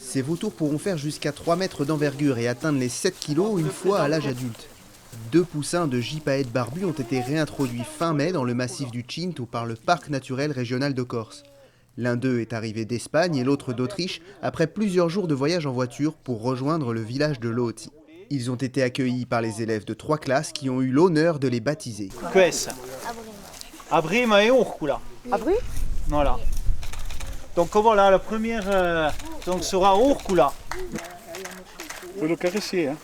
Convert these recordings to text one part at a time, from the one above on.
Ces vautours pourront faire jusqu'à 3 mètres d'envergure et atteindre les 7 kilos une fois à l'âge adulte. 2 poussins de gypaètes barbus ont été réintroduits fin mai dans le massif du Cinto par le parc naturel régional de Corse. L'un d'eux est arrivé d'Espagne et l'autre d'Autriche après plusieurs jours de voyage en voiture pour rejoindre le village de Loti. Ils ont été accueillis par les élèves de 3 classes qui ont eu l'honneur de les baptiser. Questa. Abrima e Urcula. Abri? Voilà. Donc voilà, la première donc sera Urcula. Faut le caresser, hein.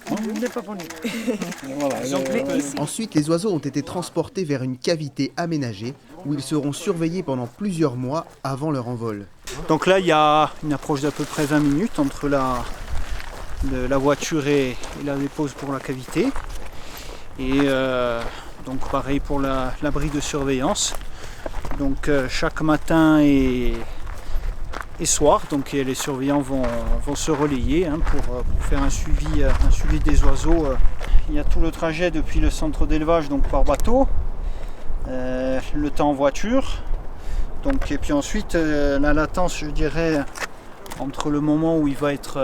Il n'est pas venu. Voilà, Ensuite, les oiseaux ont été transportés vers une cavité aménagée où ils seront surveillés pendant plusieurs mois avant leur envol. Donc là, il y a une approche d'à peu près 20 minutes entre la voiture et la dépose pour la cavité. Et donc pareil pour l'abri de surveillance. Donc chaque matin et soir, donc les surveillants vont se relayer pour faire un suivi des oiseaux. Il y a tout le trajet depuis le centre d'élevage donc par bateau, le temps en voiture, donc, et puis ensuite la latence, je dirais, entre le moment où il va être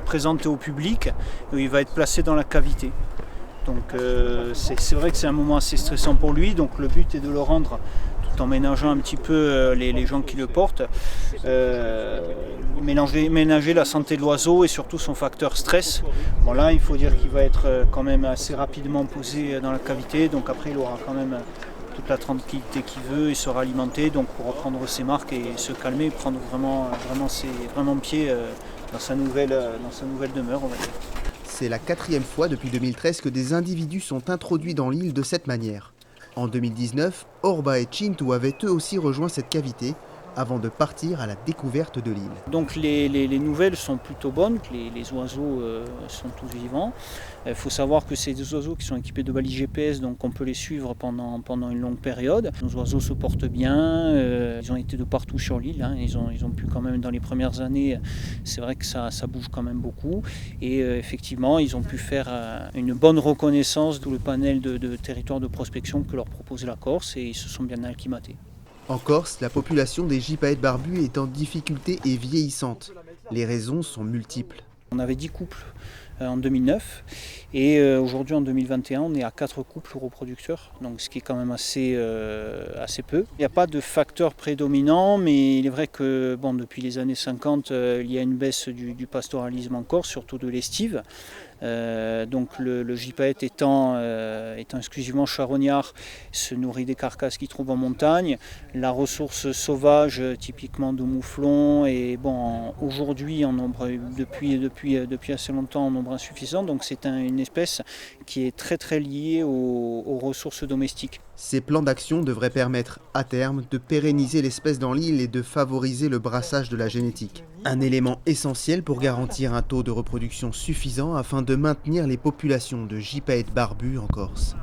présenté au public et où il va être placé dans la cavité. Donc c'est vrai que c'est un moment assez stressant pour lui, donc le but est de le rendre tout en ménageant un petit peu les gens qui le portent, ménager la santé de l'oiseau et surtout son facteur stress. Bon là il faut dire qu'il va être quand même assez rapidement posé dans la cavité, donc après il aura quand même toute la tranquillité qu'il veut, il sera alimenté donc pour reprendre ses marques et se calmer, prendre vraiment pied dans sa nouvelle demeure, on va dire. C'est la 4e fois depuis 2013 que des individus sont introduits dans l'île de cette manière. En 2019, Orba et Cinto avaient eux aussi rejoint cette cavité avant de partir à la découverte de l'île. Donc les nouvelles sont plutôt bonnes, que les oiseaux sont tous vivants. Il faut savoir que c'est des oiseaux qui sont équipés de balises GPS, donc on peut les suivre pendant une longue période. Nos oiseaux se portent bien, ils ont été de partout sur l'île, hein. Ils ont pu quand même, dans les premières années, c'est vrai que ça bouge quand même beaucoup. Et effectivement, ils ont pu faire une bonne reconnaissance de tout le panel de territoires de prospection que leur proposait la Corse et ils se sont bien acclimatés. En Corse, la population des gypaètes barbus est en difficulté et vieillissante. Les raisons sont multiples. On avait 10 couples en 2009 et aujourd'hui en 2021 on est à 4 couples reproducteurs, donc ce qui est quand même assez peu. Il n'y a pas de facteur prédominant, mais il est vrai que depuis les années 50 il y a une baisse du pastoralisme en Corse, surtout de l'estive. Donc le gypaète étant exclusivement charognard, se nourrit des carcasses qu'il trouve en montagne. La ressource sauvage, typiquement de mouflons, et aujourd'hui en nombre depuis assez longtemps en nombre insuffisant. Donc c'est une espèce qui est très liée aux ressources domestiques. Ces plans d'action devraient permettre à terme de pérenniser l'espèce dans l'île et de favoriser le brassage de la génétique. Un élément essentiel pour garantir un taux de reproduction suffisant afin de maintenir les populations de gypaètes barbus en Corse.